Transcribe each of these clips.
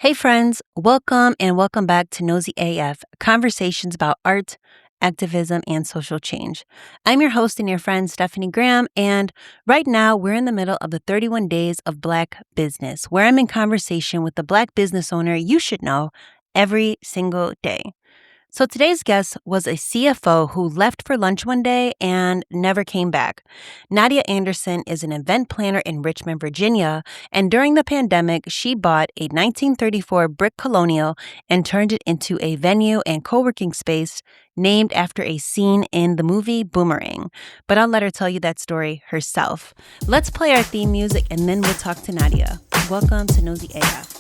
Hey friends, welcome back to noseyAF, conversations about art, activism, and social change. I'm your host and your friend, Stephanie Graham, and right now we're in the middle of the 31 Days of Black Business, where I'm in conversation with the Black business owner you should know every single day. So today's guest was a CFO who left for lunch one day and never came back. Nadia Anderson is an event planner in Richmond, Virginia, and during the pandemic, she bought a 1934 brick colonial and turned it into a venue and co-working space named after a scene in the movie Boomerang. But I'll let her tell you that story herself. Let's play our theme music and then we'll talk to Nadia. Welcome to Nosy AF.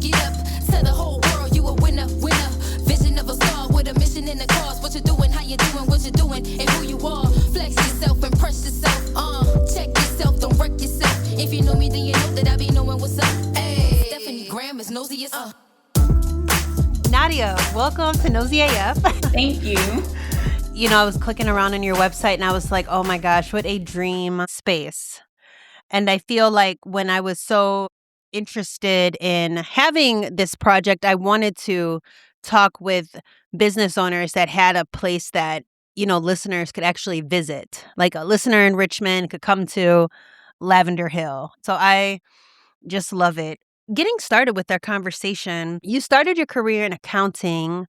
Get up, tell the whole world you a winner. Vision of a star with a mission and a cause. What you doing, how you doing, what you doing, and who you are. Flex yourself, impress yourself. Check yourself, don't wreck yourself. If you know me, then you know that I be knowing what's up. Hey, Stephanie Graham is nosy as Nadia, welcome to Nosy AF. Thank you. You know, I was clicking around on your website and I was like, oh my gosh, what a dream space. And I feel like when I was so interested in having this project, I wanted to talk with business owners that had a place that, you know, listeners could actually visit. Like a listener in Richmond could come to Lavender Hill. So I just love it. Getting started with our conversation, you started your career in accounting,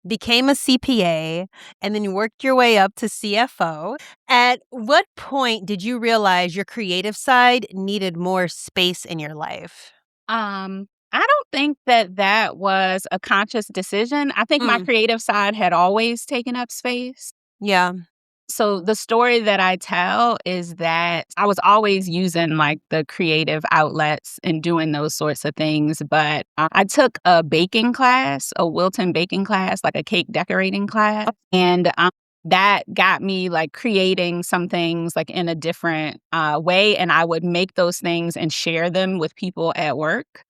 became a CPA, and then you worked your way up to CFO. At what point did you realize your creative side needed more space in your life? I don't think that was a conscious decision. I think my creative side had always taken up space. Yeah. So the story that I tell is that I was always using like the creative outlets and doing those sorts of things. But I took a baking class, a Wilton baking class, like a cake decorating class. And that got me like creating some things like in a different way. And I would make those things and share them with people at work.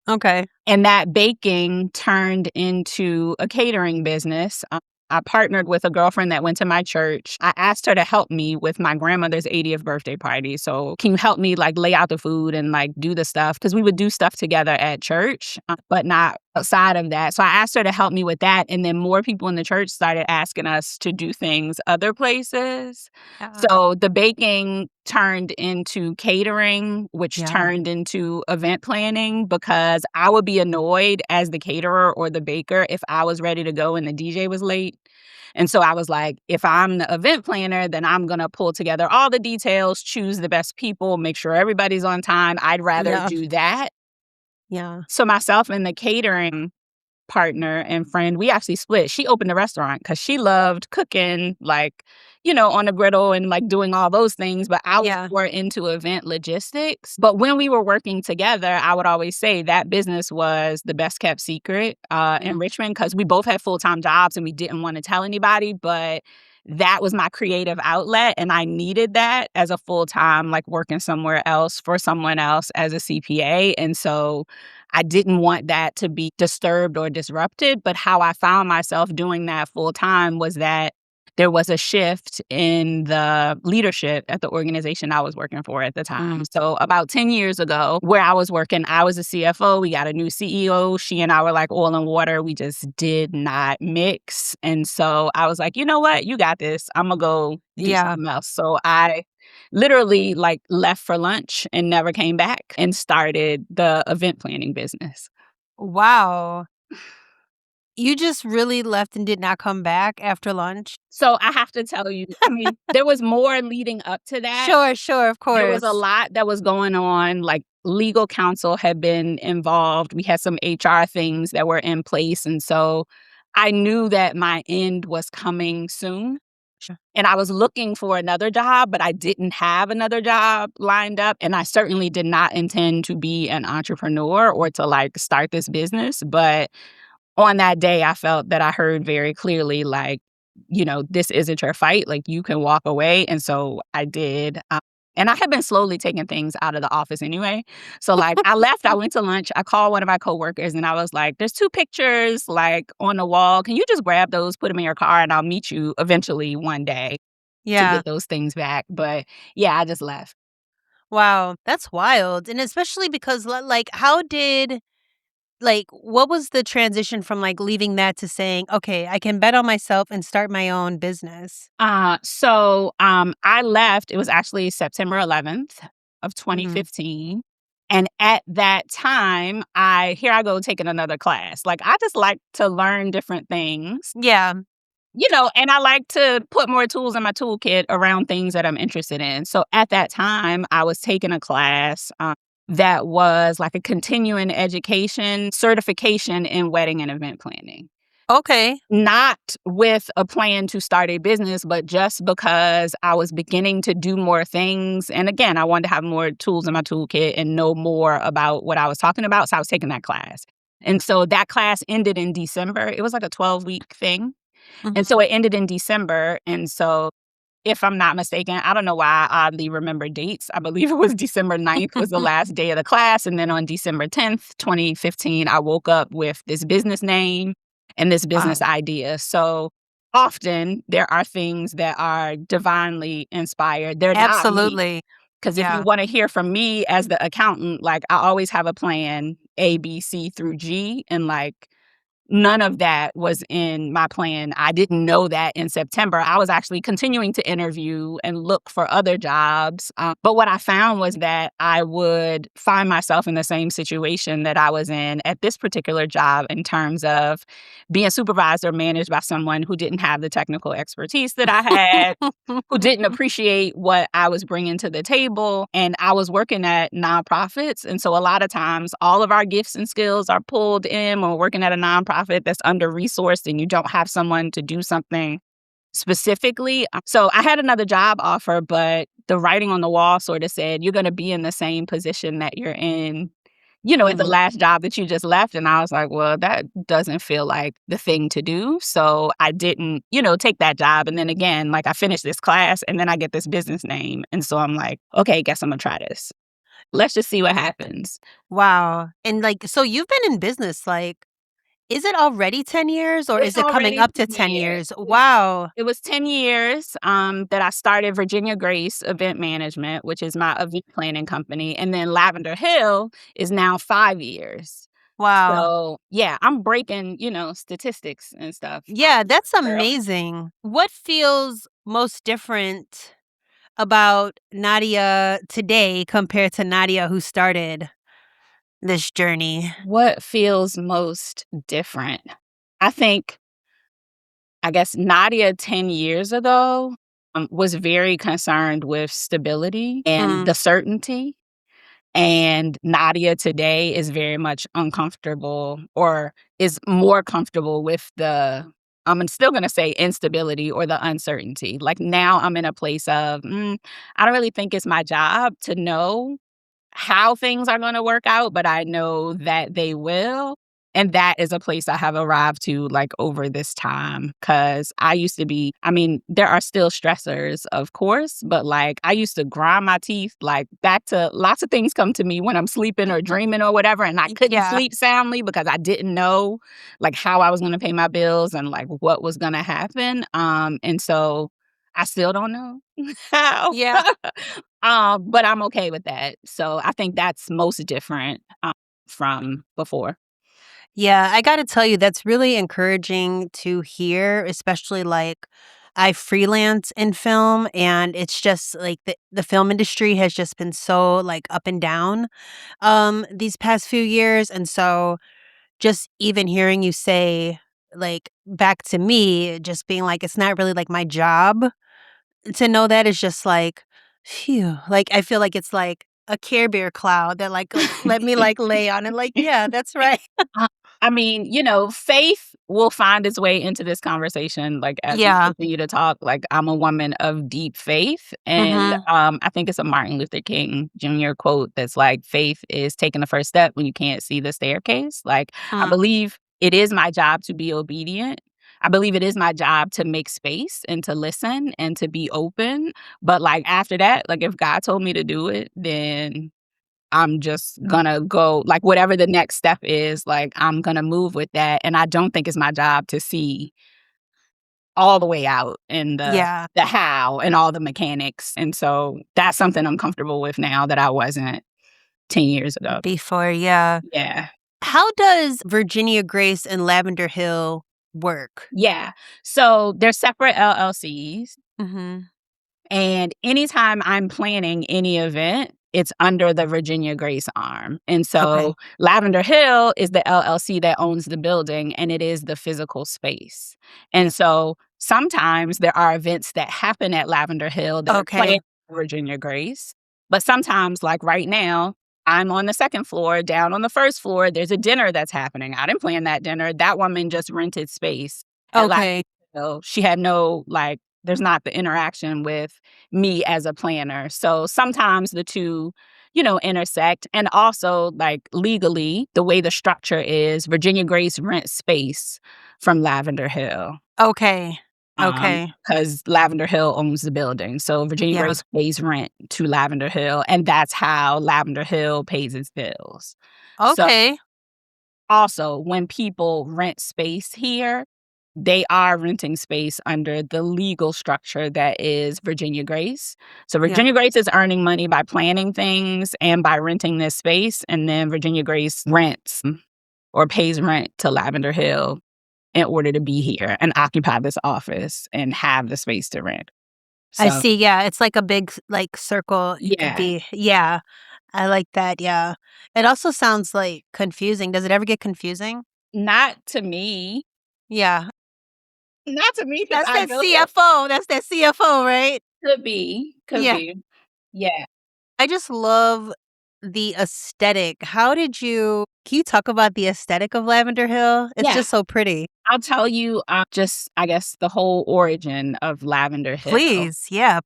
Okay. And that baking turned into a catering business. I partnered with a girlfriend that went to my church. I asked her to help me with my grandmother's 80th birthday party. So can you help me like lay out the food and like do the stuff? Because we would do stuff together at church, but not outside of that. So I asked her to help me with that. And then more people in the church started asking us to do things other places. So the baking turned into catering, which turned into event planning, because I would be annoyed as the caterer or the baker if I was ready to go and the DJ was late. And so I was like, if I'm the event planner, then I'm going to pull together all the details, choose the best people, make sure everybody's on time. I'd rather do that. Yeah. So myself and the catering partner and friend, we actually split. She opened a restaurant because she loved cooking, like, you know, on the griddle and like doing all those things. But I was more into event logistics. But when we were working together, I would always say that business was the best kept secret in Richmond because we both had full-time jobs and we didn't want to tell anybody. But that was my creative outlet. And I needed that as a full-time, like working somewhere else for someone else as a CPA. And so I didn't want that to be disturbed or disrupted. But how I found myself doing that full time was that there was a shift in the leadership at the organization I was working for at the time. So about 10 years ago, where I was working, I was a CFO. We got a new CEO. She and I were like oil and water. We just did not mix. And so I was like, you know what? You got this. I'm going to go do something else. So I literally like left for lunch and never came back and started the event planning business. Wow. You just really left and did not come back after lunch? So I have to tell you, I mean, there was more leading up to that. Sure, of course. There was a lot that was going on, like legal counsel had been involved. We had some HR things that were in place. And so I knew that my end was coming soon. Sure. And I was looking for another job, but I didn't have another job lined up. And I certainly did not intend to be an entrepreneur or to like start this business. But on that day, I felt that I heard very clearly, like, you know, this isn't your fight. Like, you can walk away. And so I did. And I had been slowly taking things out of the office anyway. So, like, I left, I went to lunch. I called one of my coworkers and I was like, there's 2 pictures, like, on the wall. Can you just grab those, put them in your car, and I'll meet you eventually one day? to Yeah. get those things back. But yeah, I just left. Wow, that's wild, and especially because like, how did like, what was the transition from, like, leaving that to saying, "Okay, I can bet on myself and start my own business?" I left, it was actually September 11th of Mhm. 2015, and at that time, I go taking another class. Like, I just like to learn different things, Yeah. and I like to put more tools in my toolkit around things that I'm interested in. So at that time, I was taking a class, that was like a continuing education certification in wedding and event planning. Okay. Not with a plan to start a business, but just because I was beginning to do more things. And again, I wanted to have more tools in my toolkit and know more about what I was talking about. So I was taking that class. And so that class ended in December. It was like a 12-week thing. And Mhm. so it ended in December. And so if I'm not mistaken, I don't know why I oddly remember dates. I believe it was December 9th was the last day of the class. And then on December 10th, 2015, I woke up with this business name and this business Wow. idea. So often there are things that are divinely inspired. They're not me. Absolutely. Because if you Yeah. want to hear from me as the accountant, like I always have a plan A, B, C through G. And like none of that was in my plan. I didn't know that in September. I was actually continuing to interview and look for other jobs. But what I found was that I would find myself in the same situation that I was in at this particular job in terms of being supervised or managed by someone who didn't have the technical expertise that I had, who didn't appreciate what I was bringing to the table. And I was working at nonprofits. And so a lot of times, all of our gifts and skills are pulled in when we're working at a nonprofit that's under resourced and you don't have someone to do something specifically. So I had another job offer, but the writing on the wall sort of said, you're going to be in the same position that you're in, at the Mhm. last job that you just left. And I was like, well, that doesn't feel like the thing to do. So I didn't, take that job. And then again, like I finished this class and then I get this business name. And so I'm like, okay, guess I'm going to try this. Let's just see what happens. Wow, and, like, so you've been in business, like, is it already 10 years, or It's is it coming already up 10 to 10 years. years? Wow. It was 10 years that I started Virginia Grace Event Management, which is my event planning company. And then Lavender Hill is now 5 years. Wow. So, yeah, I'm breaking, statistics and stuff. Yeah, that's Girl. amazing. What feels most different about Nadia today compared to Nadia who started this journey? What feels most different? I think, I guess Nadia 10 years ago was very concerned with stability and Mm, the certainty. And Nadia today is very much uncomfortable or is more comfortable with I'm still going to say instability or the uncertainty. Like now I'm in a place of, I don't really think it's my job to know how things are gonna work out, but I know that they will, and that is a place I have arrived to, like, over this time. Because there are still stressors, of course, but, like, I used to grind my teeth, like, back to lots of things come to me when I'm sleeping or dreaming or whatever, and I couldn't yeah. sleep soundly because I didn't know, like, how I was gonna pay my bills and, like, what was gonna happen, and so I still don't know how. Yeah. But I'm okay with that. So I think that's most different from before. Yeah, I gotta tell you, that's really encouraging to hear, especially like I freelance in film and it's just like the film industry has just been so like up and down these past few years. And so just even hearing you say like back to me, just being like it's not really like my job to know that is just like phew. Like I feel like it's like a Care Bear cloud that like let me like lay on and like, yeah, that's right. Uh, faith will find its way into this conversation, like, as we Yeah. continue to talk, like, I'm a woman of deep faith, and, Mhm. I think it's a Martin Luther King Jr. quote that's like, "Faith is taking the first step when you can't see the staircase." Like, I Mm. believe it is my job to be obedient. I believe it is my job to make space and to listen and to be open, but, like, after that, like, if God told me to do it, then I'm just gonna go like, whatever the next step is, like, I'm gonna move with that, and I don't think it's my job to see all the way out in Yeah. the how and all the mechanics. And so that's something I'm comfortable with now that I wasn't 10 years ago. Before, yeah. Yeah. How does Virginia Grace and Lavender Hill work? Yeah. So they're separate LLCs. Mhm. And anytime I'm planning any event, it's under the Virginia Grace arm. And so Okay. Lavender Hill is the LLC that owns the building, and it is the physical space. And so sometimes there are events that happen at Lavender Hill that are Okay. planned by Virginia Grace. But sometimes, like right now, I'm on the second floor. Down on the first floor, there's a dinner that's happening. I didn't plan that dinner. That woman just rented space at Lavender Okay. Hill. She had no, there's not the interaction with me as a planner. So sometimes the two, intersect. And also, legally, the way the structure is, Virginia Grace rents space from Lavender Hill. Okay. Okay. Because Lavender Hill owns the building. So Virginia Yeah. Grace pays rent to Lavender Hill, and that's how Lavender Hill pays its bills. So Okay. also, when people rent space here, they are renting space under the legal structure that is Virginia Grace. So Yeah. Virginia Grace is earning money by planning things and by renting this space, and then Virginia Grace rents or pays rent to Lavender Hill in order to be here and occupy this office and have the space to rent. I So, see, yeah, it's like a big, circle. It could yeah, be, yeah, I like that, yeah. It also sounds, confusing. Does it ever get confusing? not to me. Yeah. Not to me, because That's I that built it. CFO. That's that CFO, right? Could be, could Yeah. be. Yeah. I just love the aesthetic. Can you talk about the aesthetic of Lavender Hill? It's Yeah. just so pretty. I'll tell you, just, I guess, the whole origin of Lavender Hill. Please, yeah, So,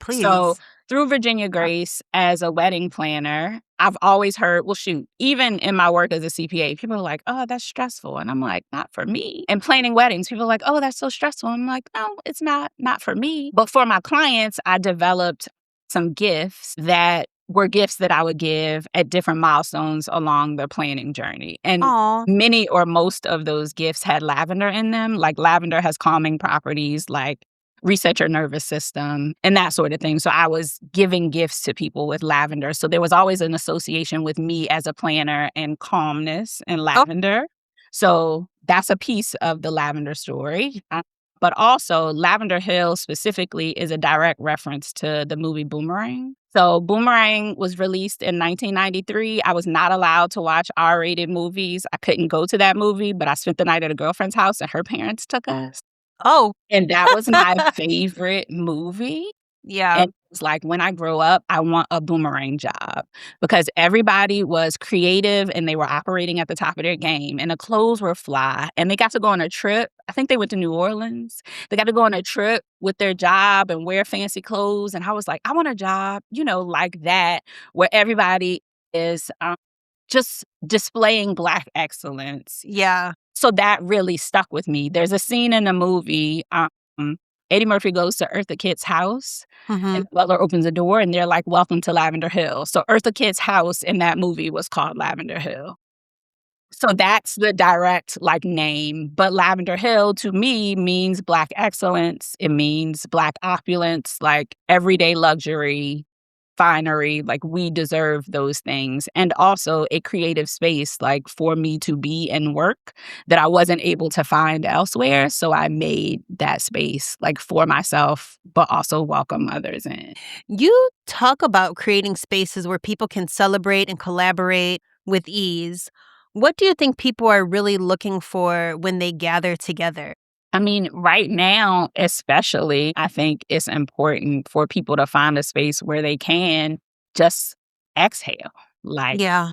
please. through Virginia Grace, as a wedding planner, I've always heard, well, shoot, even in my work as a CPA, people are like, oh, that's stressful. And I'm like, not for me. And planning weddings, people are like, oh, that's so stressful. I'm like, no, it's not for me. But for my clients, I developed some gifts that were gifts that I would give at different milestones along the planning journey. And Aw. many or most of those gifts had lavender in them. Like lavender has calming properties, like reset your nervous system and that sort of thing. So I was giving gifts to people with lavender. So there was always an association with me as a planner and calmness and lavender. So that's a piece of the lavender story. But also, Lavender Hill specifically is a direct reference to the movie Boomerang. So Boomerang was released in 1993. I was not allowed to watch R-rated movies. I couldn't go to that movie, but I spent the night at a girlfriend's house and her parents took us. Oh, And that was my favorite movie. yeah. And it was like, when I grow up, I want a boomerang job, because everybody was creative and they were operating at the top of their game and the clothes were fly and they got to go on a trip. I think they went to New Orleans. They got to go on a trip with their job and wear fancy clothes. And I was like, I want a job, like that, where everybody is just displaying Black excellence. Yeah. So that really stuck with me. There's a scene in the movie, Eddie Murphy goes to Eartha Kitt's house, Mhm. and the butler opens the door, and they're like, welcome to Lavender Hill. So Eartha Kitt's house in that movie was called Lavender Hill. So that's the direct, name. But Lavender Hill, to me, means Black excellence. It means Black opulence, everyday luxury, finery. We deserve those things. And also a creative space, for me to be and work that I wasn't able to find elsewhere. So I made that space, for myself, but also welcome others in. You talk about creating spaces where people can celebrate and collaborate with ease. What do you think people are really looking for when they gather together? I mean, right now, especially, I think it's important for people to find a space where they can just exhale, Yeah.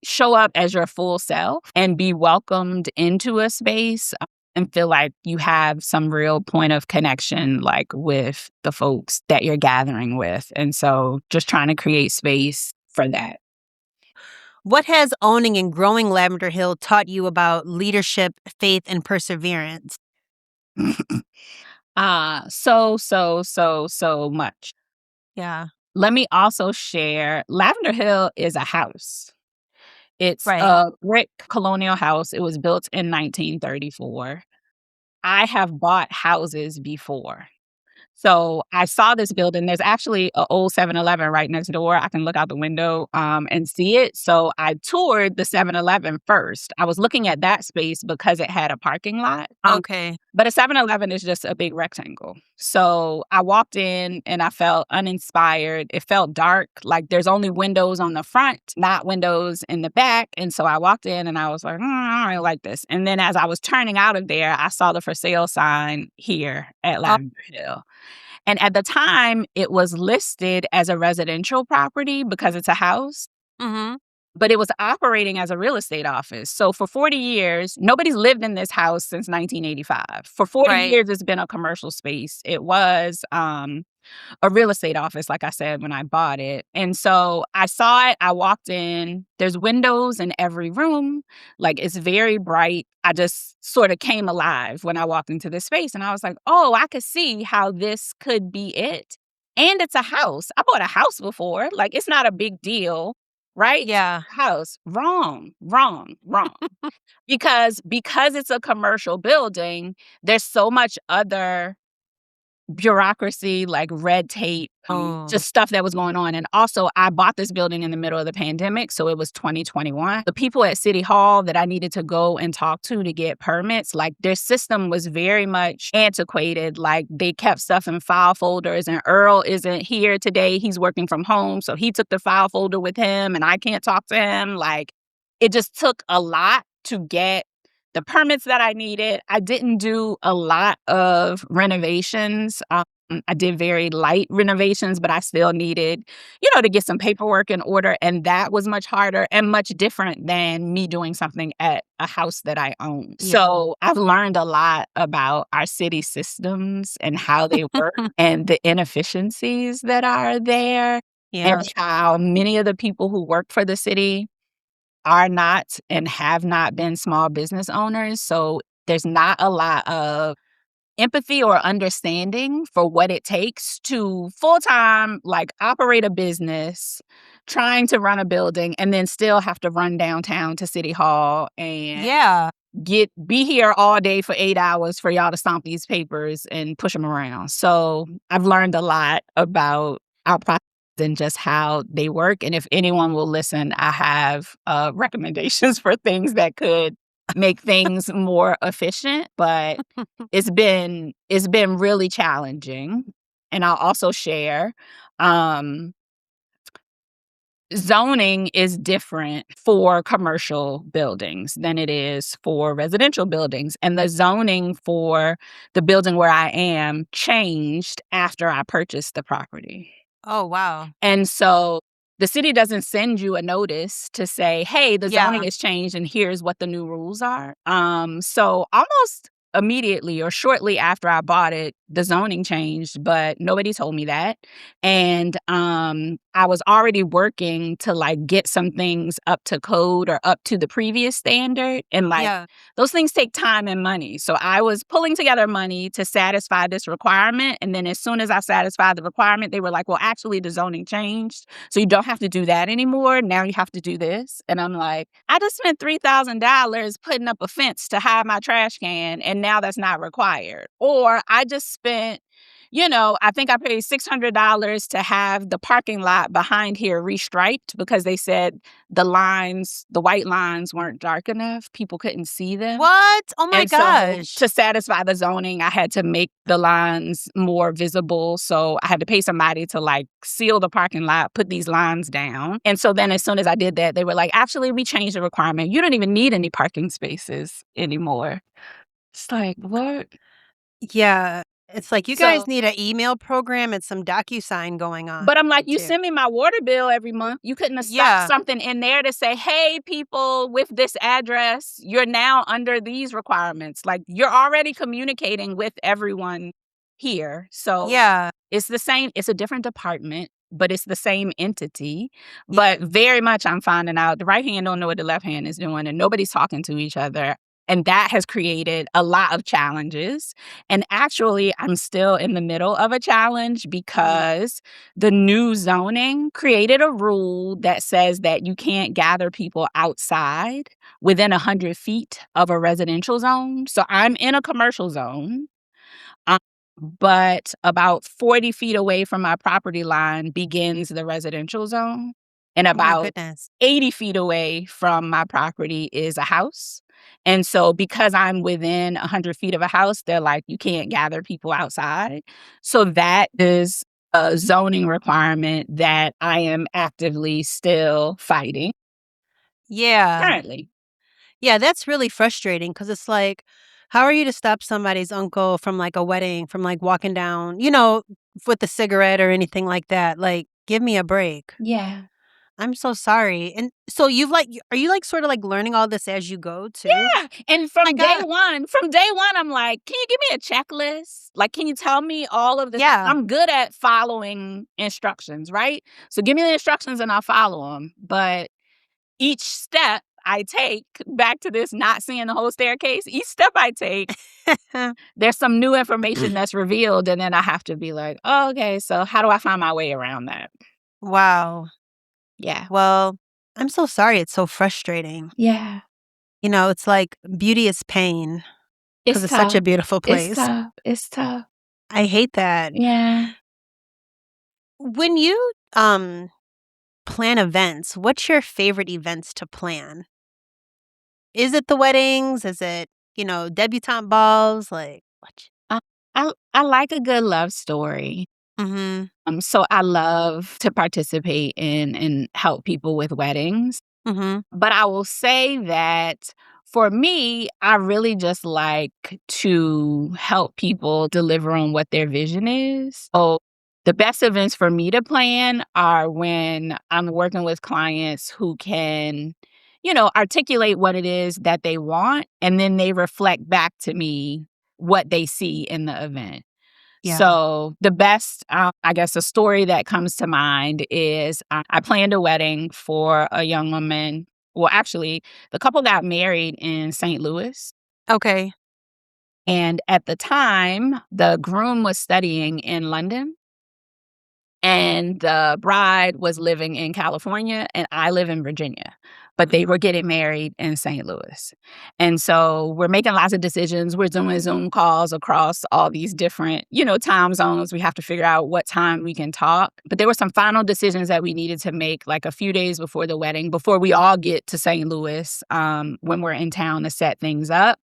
show up as your full self and be welcomed into a space and feel like you have some real point of connection, with the folks that you're gathering with. And so just trying to create space for that. What has owning and growing Lavender Hill taught you about leadership, faith, and perseverance? So much. Yeah. Let me also share, Lavender Hill is a house. It's Right. a brick colonial house. It was built in 1934. I have bought houses before. So I saw this building. There's actually an old 7-Eleven right next door. I can look out the window and see it. So I toured the 7-Eleven first. I was looking at that space because it had a parking lot. Okay. But a 7-Eleven is just a big rectangle. So I walked in and I felt uninspired. It felt dark. Like there's only windows on the front, not windows in the back. And so I walked in and I was like, I don't like this. And then as I was turning out of there, I saw the for sale sign here at Lavender Hill. And at the time, it was listed as a residential property because it's a house. Mm-hmm. But it was operating as a real estate office. So for 40 years, nobody's lived in this house since 1985. For 40 years, it's been a commercial space. It was a real estate office, like I said, when I bought it. And so I saw it. I walked in. There's windows in every room. Like, it's very bright. I just sort of came alive when I walked into this space. And I was like, oh, I could see how this could be it. And it's a house. I bought a house before. Like, it's not a big deal. Right? Yeah. House. Wrong. Because it's a commercial building, there's so much other bureaucracy, like red tape, just stuff that was going on. And also, I bought this building in the middle of the pandemic, so it was 2021. The people at City Hall that I needed to go and talk to get permits, like their system was very much antiquated. Like they kept stuff in file folders, and Earl isn't here today. He's working from home, so he took the file folder with him, and I can't talk to him. Like it just took a lot to get the permits that I needed. I didn't do a lot of renovations. I did very light renovations, but I still needed, to get some paperwork in order. And that was much harder and much different than me doing something at a house that I own. Yeah. So I've learned a lot about our city systems and how they work and the inefficiencies that are there. Yeah. And how many of the people who work for the city are not and have not been small business owners. So there's not a lot of empathy or understanding for what it takes to full-time, like, operate a business, trying to run a building, and then still have to run downtown to City Hall and be here all day for 8 hours for y'all to stomp these papers and push them around. So I've learned a lot about our process and just how they work. And if anyone will listen, I have recommendations for things that could make things more efficient. But it's been really challenging. And I'll also share zoning is different for commercial buildings than it is for residential buildings. And the zoning for the building where I am changed after I purchased the property. Oh, wow. And so the city doesn't send you a notice to say, hey, the zoning has changed and here's what the new rules are. So almost immediately or shortly after I bought it, the zoning changed, but nobody told me that. And I was already working to get some things up to code or up to the previous standard. And those things take time and money. So I was pulling together money to satisfy this requirement. And then as soon as I satisfied the requirement, they were like, well, actually the zoning changed. So you don't have to do that anymore. Now you have to do this. And I'm like, I just spent $3,000 putting up a fence to hide my trash can. And now that's not required. Or I just spent, I think I paid $600 to have the parking lot behind here restriped because they said the white lines weren't dark enough. People couldn't see them. What? Oh my gosh. So to satisfy the zoning, I had to make the lines more visible. So I had to pay somebody to seal the parking lot, put these lines down. And so then as soon as I did that, they were like, actually, we changed the requirement. You don't even need any parking spaces anymore. It's like, what? Yeah. It's like you guys need an email program and some DocuSign going on. But I'm like, you send me my water bill every month. You couldn't have stuck something in there to say, hey, people with this address, you're now under these requirements. Like, you're already communicating with everyone here. So it's the same. It's a different department, but it's the same entity. But very much I'm finding out the right hand don't know what the left hand is doing, and nobody's talking to each other. And that has created a lot of challenges. And actually, I'm still in the middle of a challenge because the new zoning created a rule that says that you can't gather people outside within 100 feet of a residential zone. So I'm in a commercial zone, um, but about 40 feet away from my property line begins the residential zone. And Oh my about goodness. 80 feet away from my property is a house. And so because I'm within 100 feet of a house, they're like, you can't gather people outside. So that is a zoning requirement that I am actively still fighting Yeah. currently. Yeah, that's really frustrating because it's like, how are you to stop somebody's uncle from, like, a wedding, from, like, walking down, with a cigarette or anything like that? Like, give me a break. Yeah. I'm so sorry. And so are you, like, sorta, like, learning all this as you go too? Yeah, and My god. from day one, I'm like, "Can you give me a checklist? Like, can you tell me all of this?" Yeah. I'm good at following instructions, right? So give me the instructions and I'll follow them. But each step I take, back to this not seeing the whole staircase, each step I take, there's some new information that's revealed, and then I have to be like, "Oh, okay, so how do I find my way around that?" Wow. Yeah. Well, I'm so sorry it's so frustrating. Yeah. It's like beauty is pain because It's it's such tough. a beautiful It's place. tough. It's tough. I hate that. Yeah. When you, plan events, what's your favorite events to plan? Is it the weddings? Is it, debutante balls? Like, what? I I like a good love story. Mhm. So I love to participate in and help people with weddings. Mhm. But I will say that for me, I really just like to help people deliver on what their vision is. So the best events for me to plan are when I'm working with clients who can, articulate what it is that they want, and then they reflect back to me what they see in the event. Yeah. So the best, I guess, a story that comes to mind is I planned a wedding for a young woman. Well, actually, the couple got married in St. Louis. Okay. And at the time, the groom was studying in London and the bride was living in California, and I live in Virginia. But they were getting married in St. Louis. And so we're making lots of decisions. We're doing Zoom calls across all these different, time zones. We have to figure out what time we can talk. But there were some final decisions that we needed to make like a few days before the wedding, before we all get to St. Louis, when we're in town to set things up.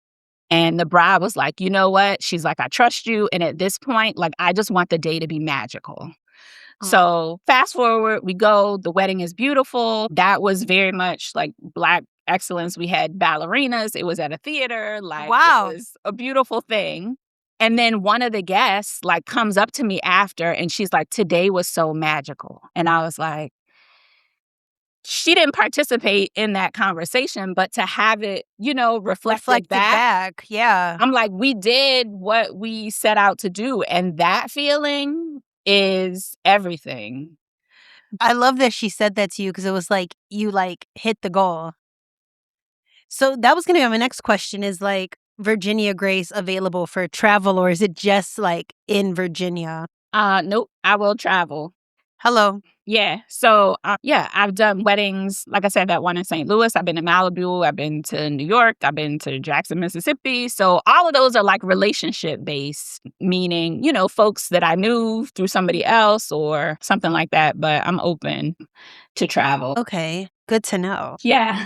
And the bride was like, you know what? She's like, I trust you. And at this point, like, I just want the day to be magical. So fast forward, we go, the wedding is beautiful. That was very much like Black excellence. We had ballerinas. It was at a theater. Like, Wow. it was a beautiful thing. And then one of the guests like comes up to me after and she's like, today was so magical. And I was like, she didn't participate in that conversation, but to have it, reflected Reflected back, back. Yeah. I'm like, we did what we set out to do. And that feeling is everything. I love that she said that to you because it was like you, like, hit the goal. So that was gonna be my next question is, like, Virginia Grace available for travel, or is it just, like, in Virginia? Nope, I will travel. Hello. Yeah. So, yeah, I've done weddings. Like I said, that one in St. Louis. I've been to Malibu. I've been to New York. I've been to Jackson, Mississippi. So all of those are like relationship based, meaning, folks that I knew through somebody else or something like that. But I'm open to travel. Okay, good to know. Yeah.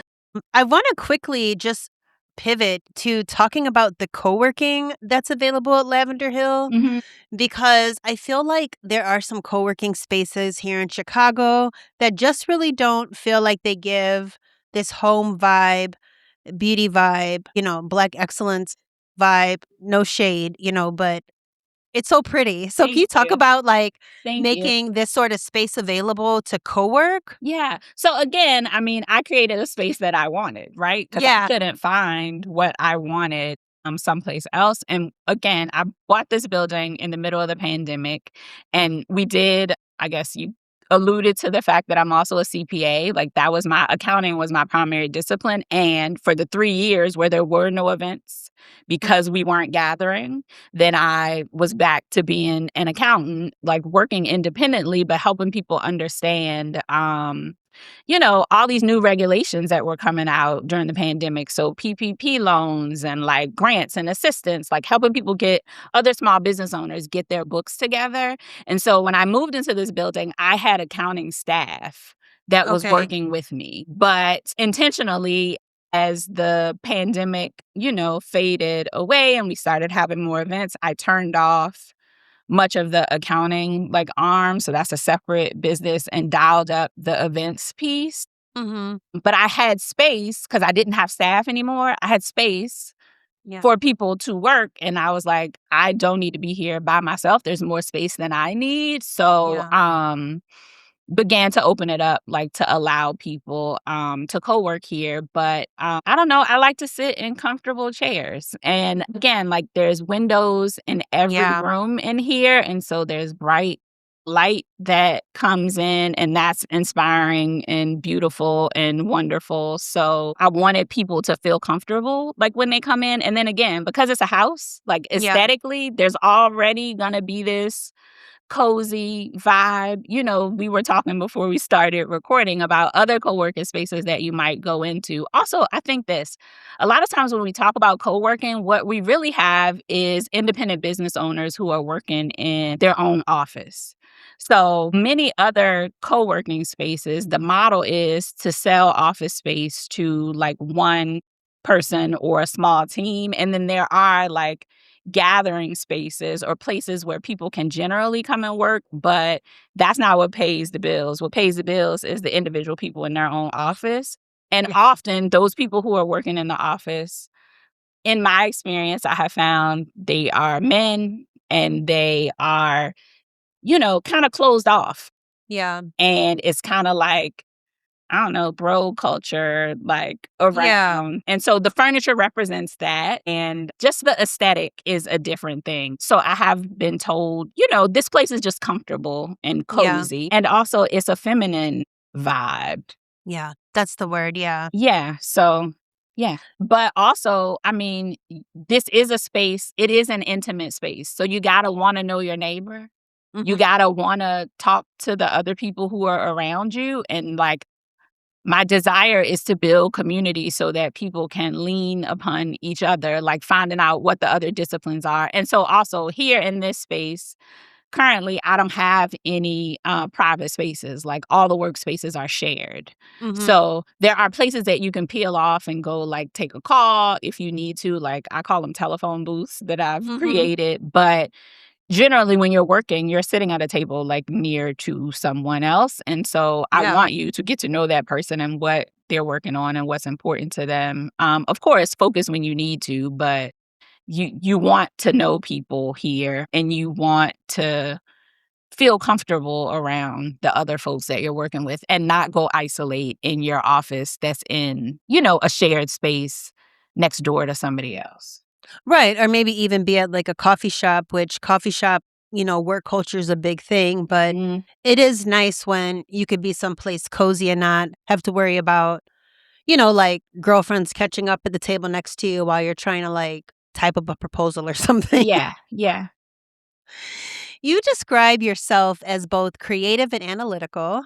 I wanna quickly just pivot to talking about the coworking that's available at Lavender Hill, Mhm. because I feel like there are some co-working spaces here in Chicago that just really don't feel like they give this home vibe, beauty vibe, Black excellence vibe, no shade, but it's so pretty. So can Thank you talk you. about, like, Thank you. making this sort of space available to co-work? Yeah. So again, I mean, I created a space that I wanted, right? Because I Yeah. couldn't find what I wanted someplace else. And again, I bought this building in the middle of the pandemic, and we did, I guess you alluded to the fact that I'm also a CPA. Like accounting was my primary discipline. And for the 3 years where there were no events because we weren't gathering, then I was back to being an accountant, like working independently, but helping people understand, all these new regulations that were coming out during the pandemic. So PPP loans and like grants and assistance, like helping people other small business owners get their books together. And so when I moved into this building, I had accounting staff that was working with me, but intentionally, as the pandemic, faded away and we started having more events, I turned off much of the accounting like arm. So that's a separate business, and dialed up the events piece. But I had space because I didn't have staff anymore. I had space for people to work. And I was like, I don't need to be here by myself. There's more space than I need. So began to open it up, like to allow people to co-work here. But I don't know, I like to sit in comfortable chairs. And again, like there's windows in every room in here. And so there's bright light that comes in, and that's inspiring and beautiful and wonderful. So I wanted people to feel comfortable like when they come in. And then again, because it's a house, like aesthetically, there's already gonna be this cozy vibe. We were talking before we started recording about other co-working spaces that you might go into. Also, I think a lot of times when we talk about co-working, what we really have is independent business owners who are working in their own office. So many other co-working spaces, the model is to sell office space to like one person or a small team. And then there are like gathering spaces or places where people can generally come and work, but that's not what pays the bills. What pays the bills is the individual people in their own office. And often those people who are working in the office, in my experience, I have found they are men and they are, kind of closed off. Yeah. And it's kind of like, I don't know, bro culture, like around. Yeah. And so the furniture represents that. And just the aesthetic is a different thing. So I have been told, this place is just comfortable and cozy. Yeah. And also it's a feminine vibe. Yeah, that's the word. Yeah. Yeah. So, yeah. But also, I mean, this is a space, it is an intimate space. So you got to want to know your neighbor. You got to want to talk to the other people who are around you. And like, my desire is to build community so that people can lean upon each other, like finding out what the other disciplines are. And so also here in this space, currently, I don't have any private spaces. Like all the workspaces are shared. So there are places that you can peel off and go like take a call if you need to. Like I call them telephone booths that I've created. But generally, when you're working, you're sitting at a table like near to someone else. And so I want you to get to know that person and what they're working on and what's important to them. Of course, focus when you need to, but you want to know people here and you want to feel comfortable around the other folks that you're working with and not go isolate in your office that's in, a shared space next door to somebody else. Right. Or maybe even be at like a coffee shop, which coffee shop, work culture is a big thing. But it is nice when you could be someplace cozy and not have to worry about, like girlfriends catching up at the table next to you while you're trying to like type up a proposal or something. Yeah. Yeah. You describe yourself as both creative and analytical.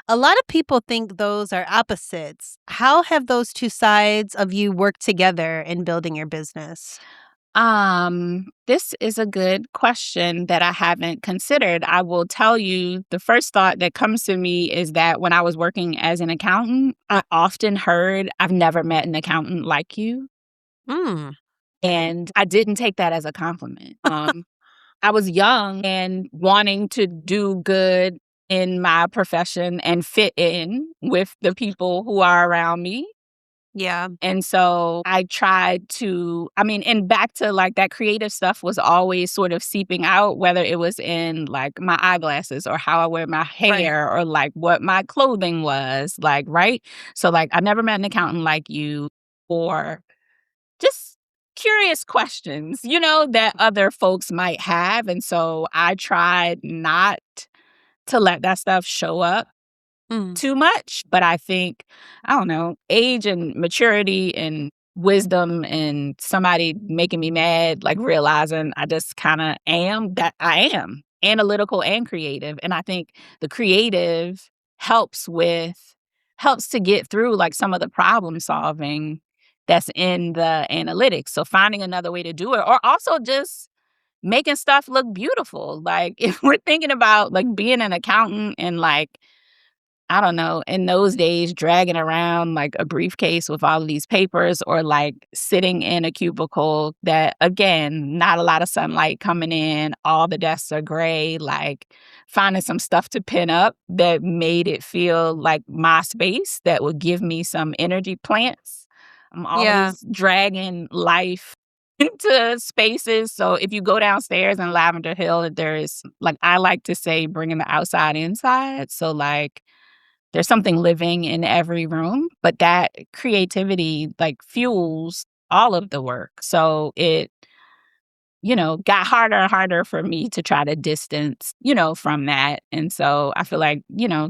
A lot of people think those are opposites. How have those two sides of you worked together in building your business? This is a good question that I haven't considered. I will tell you the first thought that comes to me is that when I was working as an accountant, I often heard, I've never met an accountant like you. And I didn't take that as a compliment. I was young and wanting to do good in my profession and fit in with the people who are around me. Yeah. And so I tried to, and back to like that creative stuff was always sort of seeping out, whether it was in like my eyeglasses or how I wear my hair or like what my clothing was like, right? So like I never met an accountant like you, or just curious questions, that other folks might have. And so I tried not to let that stuff show up too much. But I think, I don't know, age and maturity and wisdom and somebody making me mad, like realizing I just kind of am that I am analytical and creative. And I think the creative helps to get through like some of the problem solving that's in the analytics. So finding another way to do it, or also just making stuff look beautiful. Like if we're thinking about like being an accountant and like, I don't know, in those days, dragging around like a briefcase with all of these papers, or like sitting in a cubicle that, again, not a lot of sunlight coming in, all the desks are gray, like finding some stuff to pin up that made it feel like my space that would give me some energy plants. I'm always dragging life into spaces. So if you go downstairs in Lavender Hill, there's like, I like to say, bringing the outside inside. So like, there's something living in every room, but that creativity like fuels all of the work. So it, got harder and harder for me to try to distance, from that. And so I feel like,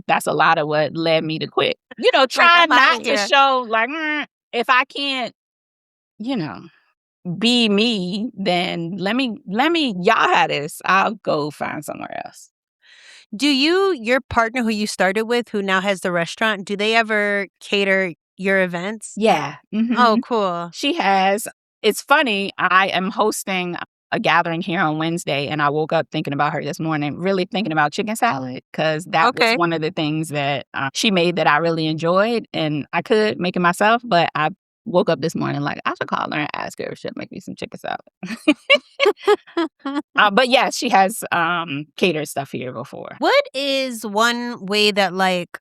that's a lot of what led me to quit. Try not to show like, if I can't, be me, then let me, y'all have this. I'll go find somewhere else. Do your partner who you started with, who now has the restaurant, do they ever cater your events? Yeah. Oh, cool. She has. It's funny. I am hosting a gathering here on Wednesday, and I woke up thinking about her this morning, really thinking about chicken salad, because that was one of the things that she made that I really enjoyed, and I could make it myself, but I woke up this morning like, I should call her and ask her if she'll make me some chicken salad. But yeah, she has catered stuff here before. What is one way that like,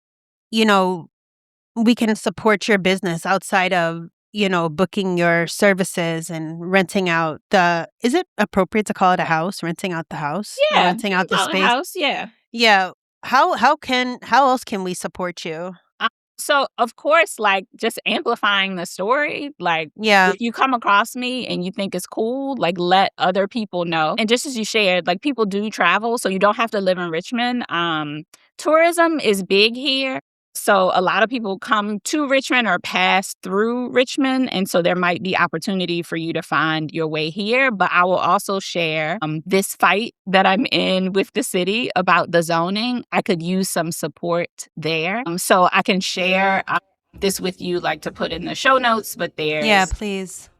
we can support your business outside of, booking your services and renting out is it appropriate to call it a house, renting out the house? Yeah. Renting out the space? House, yeah. Yeah. How else can we support you? So, of course, like just amplifying the story, like if you come across me and you think it's cool, like let other people know. And just as you shared, like people do travel, so you don't have to live in Richmond. Tourism is big here. So a lot of people come to Richmond or pass through Richmond. And so there might be opportunity for you to find your way here. But I will also share this fight that I'm in with the city about the zoning. I could use some support there. So I can share this with you, like to put in the show notes. But there's please.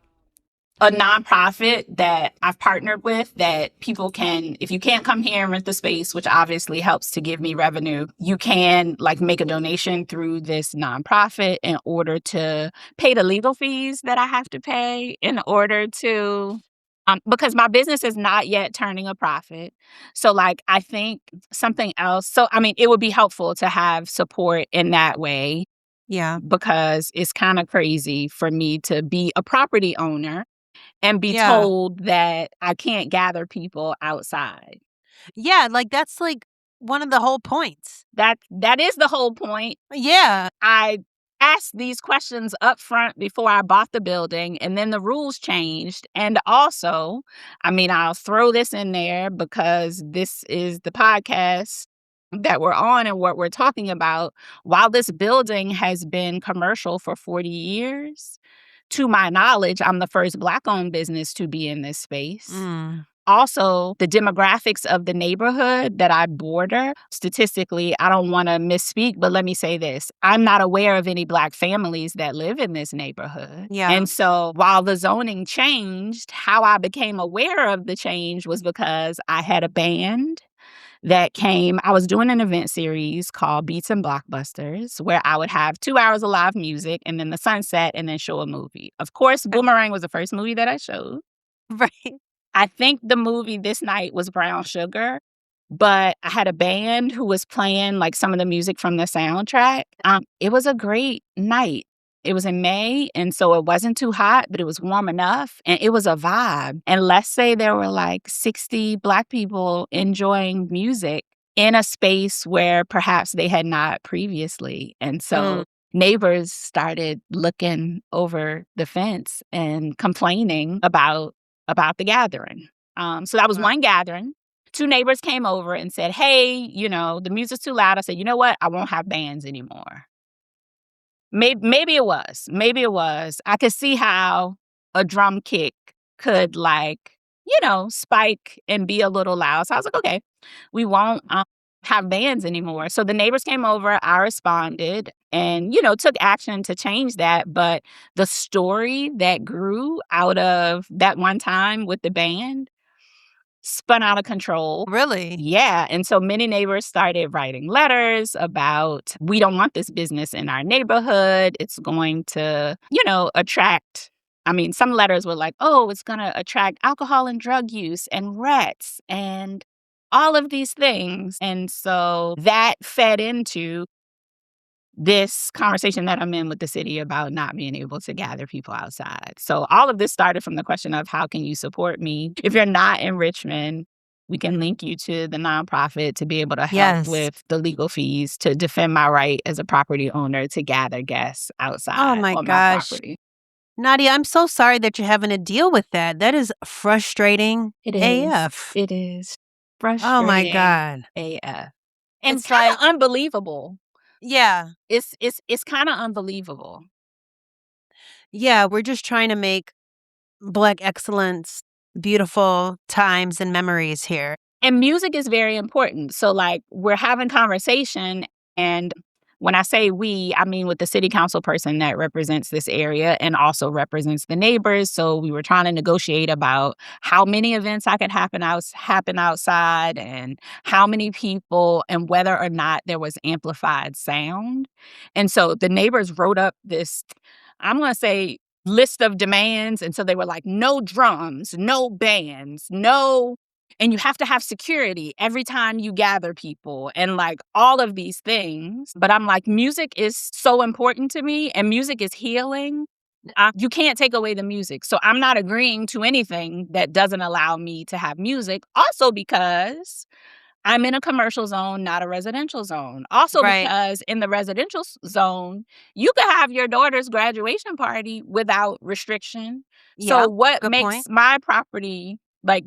A nonprofit that I've partnered with that people can, if you can't come here and rent the space, which obviously helps to give me revenue, you can like make a donation through this nonprofit in order to pay the legal fees that I have to pay in order to, because my business is not yet turning a profit. So like, I think something else. So, I mean, it would be helpful to have support in that way. Yeah. Because it's kind of crazy for me to be a property owner and be told that I can't gather people outside. Yeah, like that's like one of the whole points. That is the whole point. Yeah. I asked these questions up front before I bought the building, and then the rules changed. And also, I mean, I'll throw this in there because this is the podcast that we're on and what we're talking about. While this building has been commercial for 40 years, to my knowledge, I'm the first Black-owned business to be in this space. Also, the demographics of the neighborhood that I border, statistically, I don't want to misspeak, but let me say this. I'm not aware of any Black families that live in this neighborhood. Yeah. And so while the zoning changed, how I became aware of the change was because I had a band that came. I was doing an event series called Beats and Blockbusters, where I would have 2 hours of live music and then the sunset and then show a movie. Of course, Boomerang was the first movie that I showed. Right. I think the movie this night was Brown Sugar, but I had a band who was playing like some of the music from the soundtrack. It was a great night. It was in May, and so it wasn't too hot, but it was warm enough, and it was a vibe. And let's say there were like 60 Black people enjoying music in a space where perhaps they had not previously. And so neighbors started looking over the fence and complaining about the gathering. So that was one gathering. 2 neighbors came over and said, "Hey, the music's too loud." I said, "You know what? I won't have bands anymore." Maybe it was. Maybe it was. I could see how a drum kick could, spike and be a little loud. So I was like, "Okay, we won't, have bands anymore." So the neighbors came over, I responded and, took action to change that, but the story that grew out of that one time with the band spun out of control. Really? Yeah, and so many neighbors started writing letters about, "We don't want this business in our neighborhood. It's going to, attract." I mean, some letters were like, "Oh, it's gonna attract alcohol and drug use and rats and all of these things." And so that fed into this conversation that I'm in with the city about not being able to gather people outside. So all of this started from the question of, how can you support me? If you're not in Richmond, we can link you to the nonprofit to be able to help Yes. with the legal fees to defend my right as a property owner to gather guests Oh outside my on my gosh. property. Nadia, I'm so sorry that you're having to deal with that. That is frustrating It is. AF. It is Oh my frustrating God. AF. And It's kind like, of unbelievable. yeah. It's kind of unbelievable. Yeah, we're just trying to make Black excellence beautiful times and memories here. And music is very important. So, we're having conversation, and when I say we, I mean with the city council person that represents this area and also represents the neighbors. So we were trying to negotiate about how many events I could happen outside and how many people and whether or not there was amplified sound. And so the neighbors wrote up this, I'm going to say, list of demands. And so they were like, no drums, no bands, no, and you have to have security every time you gather people and all of these things. But I'm like, music is so important to me and music is healing. You can't take away the music. So I'm not agreeing to anything that doesn't allow me to have music. Also because I'm in a commercial zone, not a residential zone. Also Right. because in the residential zone, you could have your daughter's graduation party without restriction. So Yep, what good makes point. my property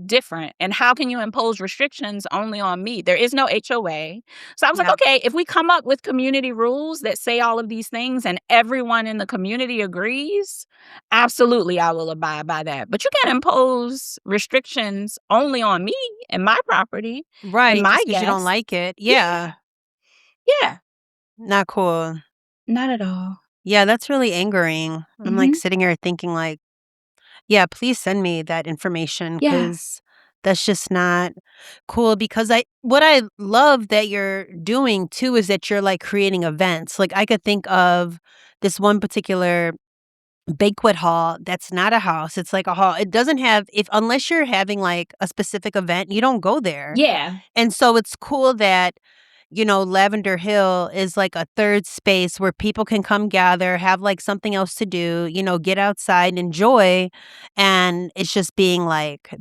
different? And how can you impose restrictions only on me? There is no HOA. So I was like, Yep. okay, if we come up with community rules that say all of these things and everyone in the community agrees, absolutely I will abide by that. But you can't impose restrictions only on me and my property and Right, my just because you don't guests. like it. Yeah. Yeah, Yeah. not cool. Not at all. Yeah, that's really angering. I'm, Mhm. sitting here thinking yeah, please send me that information Yeah. because that's just not cool because what I love that you're doing too is that you're, creating events. I could think of this one particular banquet hall that's not a house, it's like a hall. It doesn't have if unless you're having, a specific event, you don't go there. Yeah. And so it's cool that, Lavender Hill is like a third space where people can come gather, have something else to do, get outside and enjoy. And it's just being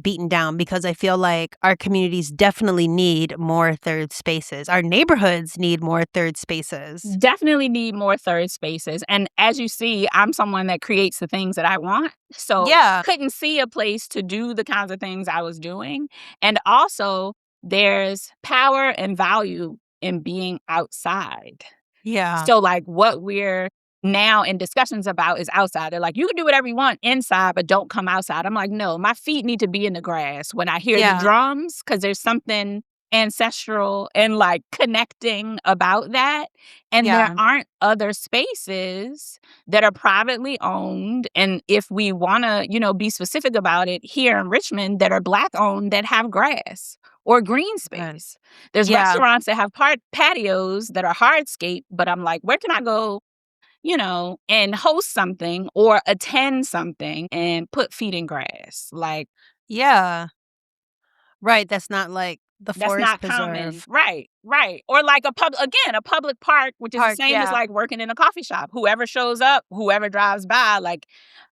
beaten down because I feel like our communities definitely need more third spaces. Our neighborhoods need more third spaces. Definitely need more third spaces. And as you see, I'm someone that creates the things that I want. So Yeah. couldn't see a place to do the kinds of things I was doing. And also, there's power and value in being outside. Yeah. So, what we're now in discussions about is outside. They're like, you can do whatever you want inside, but don't come outside. I'm like, no, my feet need to be in the grass when I hear the Yeah. drums because there's something ancestral and connecting about that. And there Yeah. aren't other spaces that are privately owned. And if we want to, be specific about it here in Richmond that are Black owned that have grass or green Good. space. There's Yeah. restaurants that have patios that are hardscape, but I'm like, where can I go, and host something or attend something and put feet in grass? Yeah. Right. That's not the That's forest not common. preserve Right, right. Or a public park, which is the park. same as Yeah. working in a coffee shop. Whoever shows up, whoever drives by,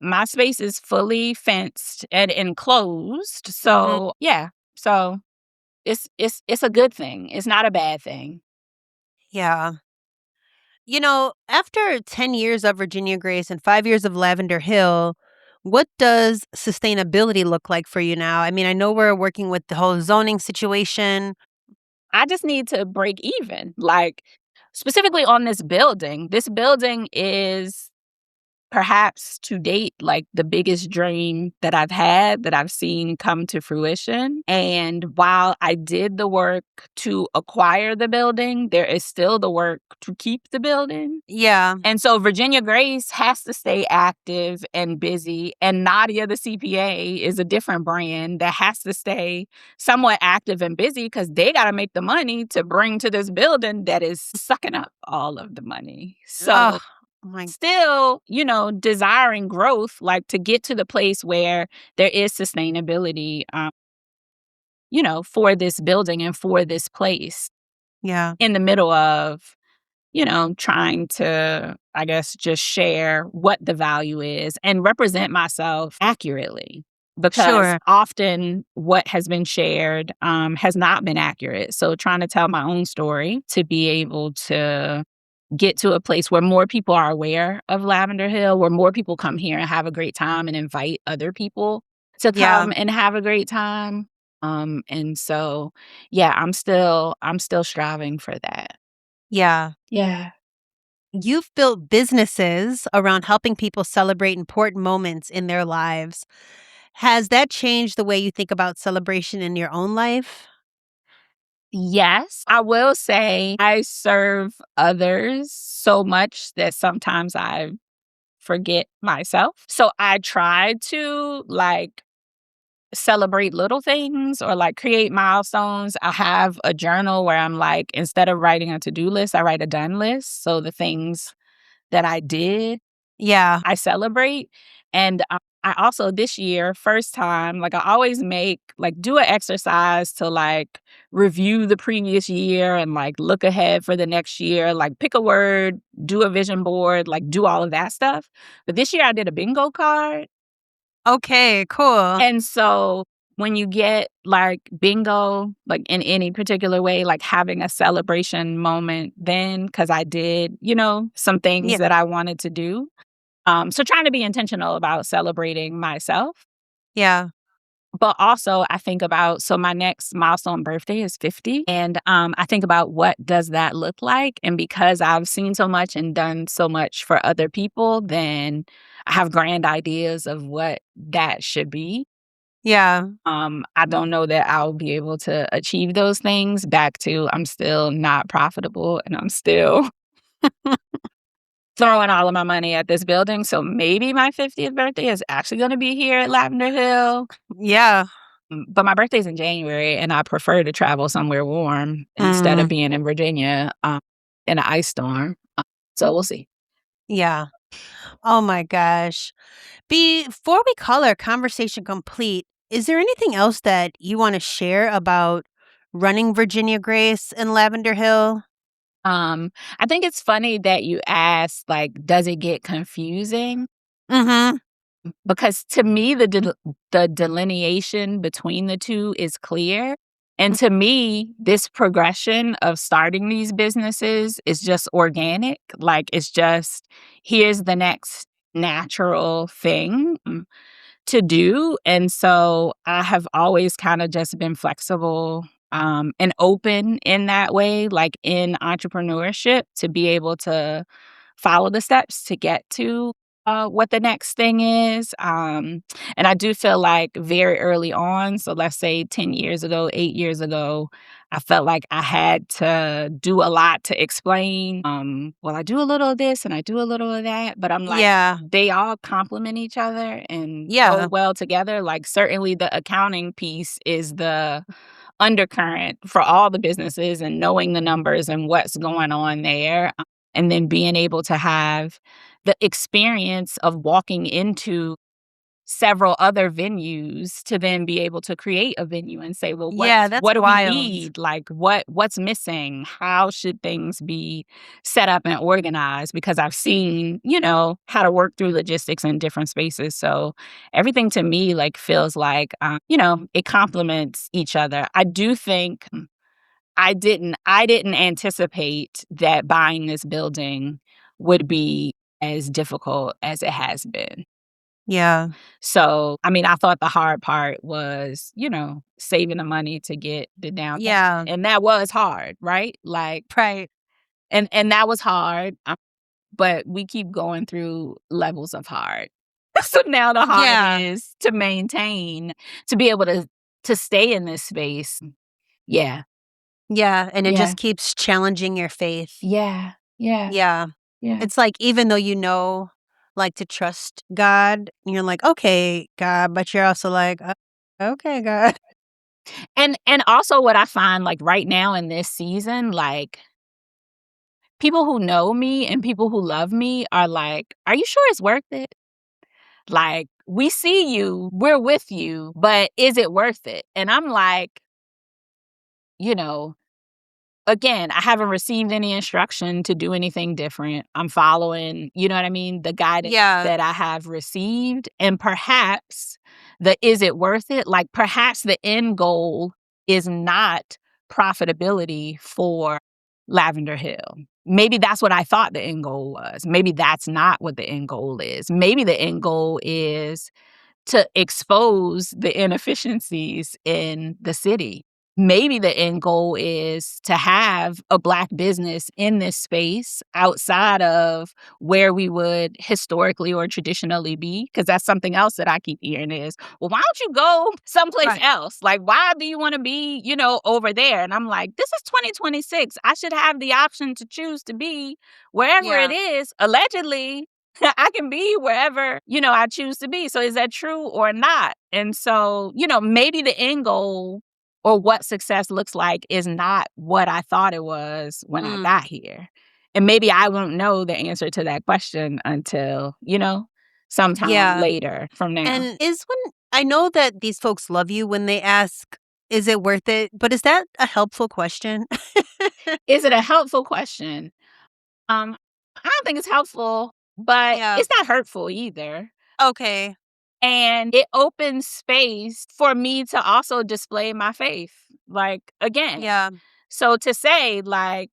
my space is fully fenced and enclosed. Mhm. So yeah. So it's a good thing. It's not a bad thing. Yeah. After 10 years of Virginia Grace and 5 years of Lavender Hill, What does sustainability look like for you now? I mean, I know we're working with the whole zoning situation. I just need to break even. Like, specifically on this building. This building is perhaps to date, like the biggest dream that I've had that I've seen come to fruition. And while I did the work to acquire the building, there is still the work to keep the building. Yeah. And so Virginia Grace has to stay active and busy. And Nadia, the CPA, is a different brand that has to stay somewhat active and busy because they got to make the money to bring to this building that is sucking up all of the money. So still, desiring growth, like to get to the place where there is sustainability, for this building and for this place Yeah. in the middle of, trying to, I guess, just share what the value is and represent myself accurately. Because Sure. often what has been shared has not been accurate. So trying to tell my own story to be able to get to a place where more people are aware of Lavender Hill, where more people come here and have a great time and invite other people to Yeah. come and have a great time. And so, yeah, I'm still striving for that. Yeah. Yeah. You've built businesses around helping people celebrate important moments in their lives. Has that changed the way you think about celebration in your own life? Yes, I will say I serve others so much that sometimes I forget myself. So I try to celebrate little things or create milestones. I have a journal where I'm instead of writing a to-do list, I write a done list. So the things that I did, Yeah. I celebrate. And I also this year, first time, I always do an exercise to review the previous year and look ahead for the next year, pick a word, do a vision board, do all of that stuff. But this year I did a bingo card. Okay, cool. And so when you get bingo, in any particular way, having a celebration moment then, because I did, some things Yeah. that I wanted to do. So trying to be intentional about celebrating myself. Yeah. But also I think about, so my next milestone birthday is 50. And I think about what does that look like? And because I've seen so much and done so much for other people, then I have grand ideas of what that should be. Yeah. I don't know that I'll be able to achieve those things. Back to, I'm still not profitable and I'm still throwing all of my money at this building. So maybe my 50th birthday is actually going to be here at Lavender Hill. Yeah. But my birthday's in January and I prefer to travel somewhere warm instead of being in Virginia in an ice storm. So we'll see. Yeah. Oh my gosh. Before we call our conversation complete, is there anything else that you want to share about running Virginia Grace and Lavender Hill? I think it's funny that you asked, does it get confusing? Mm-hmm. Because to me, the delineation between the two is clear. And to me, this progression of starting these businesses is just organic. It's just, here's the next natural thing to do. And so I have always kind of just been flexible and open in that way, in entrepreneurship, to be able to follow the steps to get to what the next thing is. And I do feel like very early on, so let's say 10 years ago, 8 years ago, I felt like I had to do a lot to explain. Well, I do a little of this and I do a little of that, but I'm Yeah. they all complement each other and Yeah. go well together. Certainly the accounting piece is the undercurrent for all the businesses and knowing the numbers and what's going on there. And then being able to have the experience of walking into several other venues to then be able to create a venue and say, well, Yeah, that's what do we wild. need? What's missing? How should things be set up and organized? Because I've seen, how to work through logistics in different spaces. So everything to me feels like, it complements each other. I do think I didn't anticipate that buying this building would be as difficult as it has been. Yeah. So, I mean, I thought the hard part was, saving the money to get the down payment. Yeah. And that was hard, right? Like, Right. and that was hard. But we keep going through levels of hard. So now the hard Yeah. is to maintain, to be able to stay in this space. Yeah. Yeah, and it Yeah. just keeps challenging your faith. Yeah. Yeah. Yeah. Yeah. It's like even though you know, like, to trust God, you're like, "Okay, God," but you're also like, okay, God." And also what I find, like, right now in this season, like, people who know me and people who love me are like, "Are you sure it's worth it? Like, we see you, we're with you, but is it worth it?" And I'm like, you know, again, I haven't received any instruction to do anything different. I'm following, you know what I mean, the guidance Yeah. that I have received. And perhaps is it worth it? Like, perhaps the end goal is not profitability for Lavender Hill. Maybe that's what I thought the end goal was. Maybe that's not what the end goal is. Maybe the end goal is to expose the inefficiencies in the city. Maybe the end goal is to have a Black business in this space outside of where we would historically or traditionally be. Because that's something else that I keep hearing is, well, why don't you go someplace Right. else? Like, why do you want to be, over there? And I'm like, this is 2026. I should have the option to choose to be wherever it Yeah. is, allegedly. I can be wherever, I choose to be. So is that true or not? And so, maybe the end goal or what success looks like is not what I thought it was when I Mm. got here. And maybe I won't know the answer to that question until, sometime Yeah. later from now. And is when I know that these folks love you when they ask, "Is it worth it?" But is that a helpful question? Is it a helpful question? I don't think it's helpful, but Yeah. it's not hurtful either. Okay. And it opens space for me to also display my faith, like, again. Yeah. So to say, like,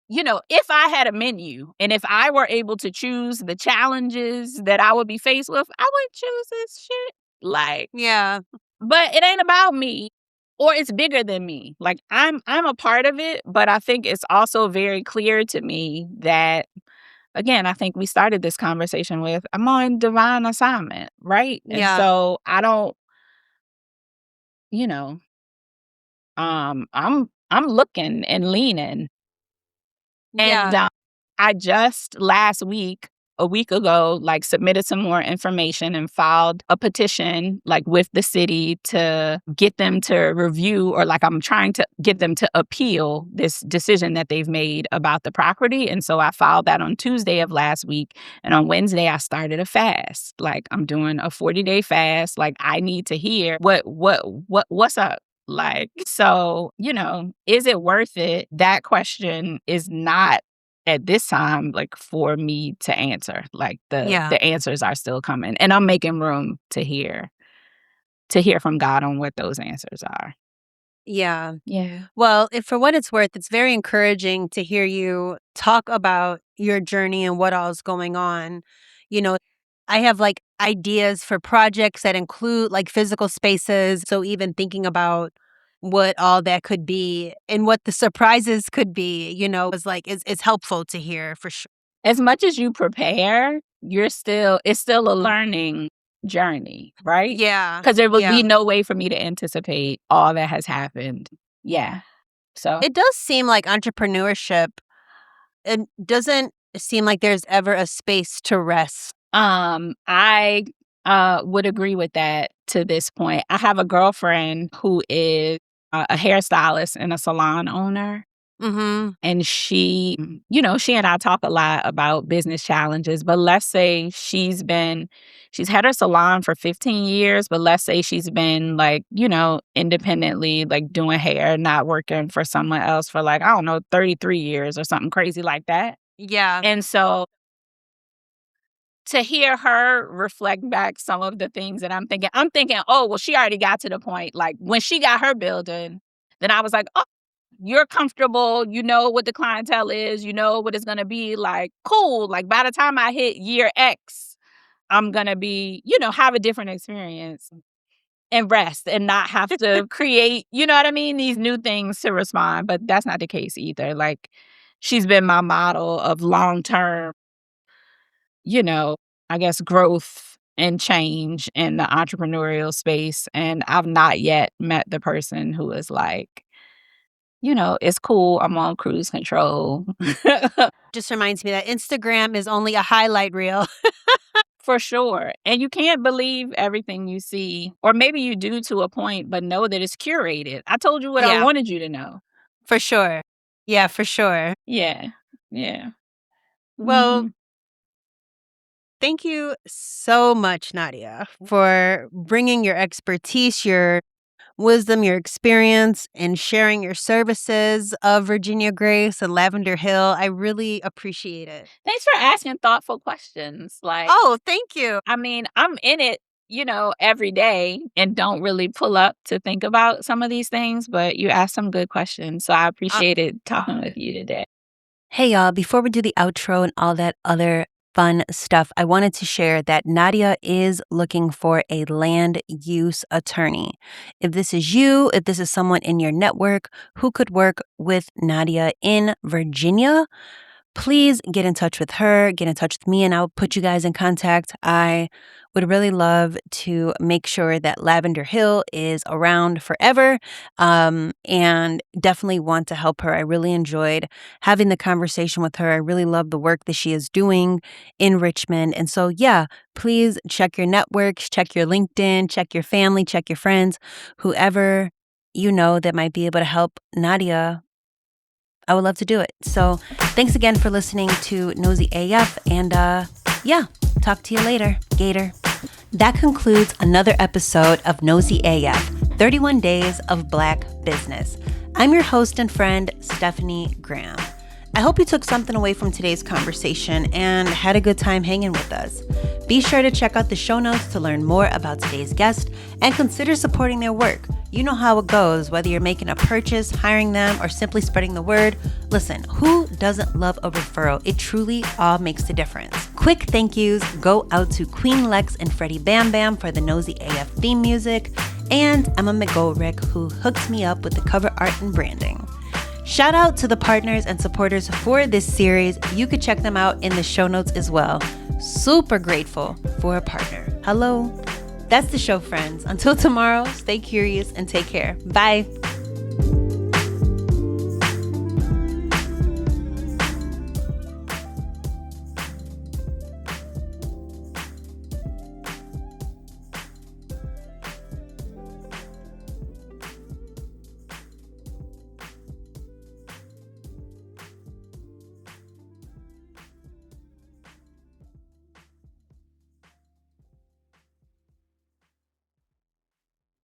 if I had a menu and if I were able to choose the challenges that I would be faced with, I would choose this shit. Like, Yeah. but it ain't about me or it's bigger than me. Like, I'm a part of it, but I think it's also very clear to me that, again, I think we started this conversation with, I'm on divine assignment, right? And Yeah. so I don't, you know, I'm looking and leaning. And Yeah. I just a week ago, like, submitted some more information and filed a petition, like, with the city to get them to review, or like, I'm trying to get them to appeal this decision that they've made about the property. And so I filed that on Tuesday of last week. And on Wednesday, I started a fast. Like, I'm doing a 40-day fast. Like, I need to hear what's up. Like, so, is it worth it? That question is not at this time, like, for me to answer. Like, Yeah. the answers are still coming, and I'm making room to hear from God on what those answers are. Yeah. Yeah. Well, if for what it's worth, it's very encouraging to hear you talk about your journey and what all's going on. You know, I have like ideas for projects that include like physical spaces. So even thinking about what all that could be and what the surprises could be, is like it's helpful to hear for sure. As much as you prepare, it's still a learning journey, right? Yeah. Because there would Yeah. be no way for me to anticipate all that has happened. Yeah. So It does seem like entrepreneurship, it doesn't seem like there's ever a space to rest. I would agree with that to this point. I have a girlfriend who is a hairstylist and a salon owner. Mhm. And she, she and I talk a lot about business challenges, but let's say she's had her salon for 15 years, but let's say she's been, like, independently, like, doing hair, not working for someone else for, like, I don't know, 33 years or something crazy like that. Yeah. And so to hear her reflect back some of the things that I'm thinking, oh, well, she already got to the point, like, when she got her building, then I was like, oh, you're comfortable, you know what the clientele is, you know what it's gonna be, like, cool. Like, by the time I hit year X, I'm going to be, have a different experience and rest and not have to create, you know what I mean? These new things to respond. But that's not the case either. Like, she's been my model of long-term, I guess, growth and change in the entrepreneurial space. And I've not yet met the person who is like, it's cool. I'm on cruise control. Just reminds me that Instagram is only a highlight reel. For sure. And you can't believe everything you see. Or maybe you do to a point, but know that it's curated. I told you what I wanted you to know. For sure. Yeah, for sure. Yeah. Yeah. Well, thank you so much, Nadia, for bringing your expertise, your wisdom, your experience, and sharing your services of Virginia Grace and Lavender Hill. I really appreciate it. Thanks for asking thoughtful questions. Like, oh, thank you. I mean, I'm in it, every day and don't really pull up to think about some of these things, but you asked some good questions. So I appreciated talking with you today. Hey, y'all, before we do the outro and all that other fun stuff, I wanted to share that Nadia is looking for a land use attorney. If this is you, if this is someone in your network who could work with Nadia in Virginia, please get in touch with her, get in touch with me, and I'll put you guys in contact. I would really love to make sure that Lavender Hill is around forever, and definitely want to help her. I really enjoyed having the conversation with her. I really love the work that she is doing in Richmond. And so, yeah, please check your networks, check your LinkedIn, check your family, check your friends, whoever you know that might be able to help Nadia. I would love to do it. So thanks again for listening to Nosy AF. And yeah, talk to you later, Gator. That concludes another episode of Nosy AF, 31 Days of Black Business. I'm your host and friend, Stephanie Graham. I hope you took something away from today's conversation and had a good time hanging with us. Be sure to check out the show notes to learn more about today's guest and consider supporting their work. You know how it goes, whether you're making a purchase, hiring them, or simply spreading the word. Listen, who doesn't love a referral? It truly all makes a difference. Quick thank yous go out to Queen Lex and Freddie Bam Bam for the Nosy AF theme music, and Emma McGolrick, who hooked me up with the cover art and branding. Shout out to the partners and supporters for this series. You could check them out in the show notes as well. Super grateful for a partner. Hello. That's the show, friends. Until tomorrow, stay curious and take care. Bye.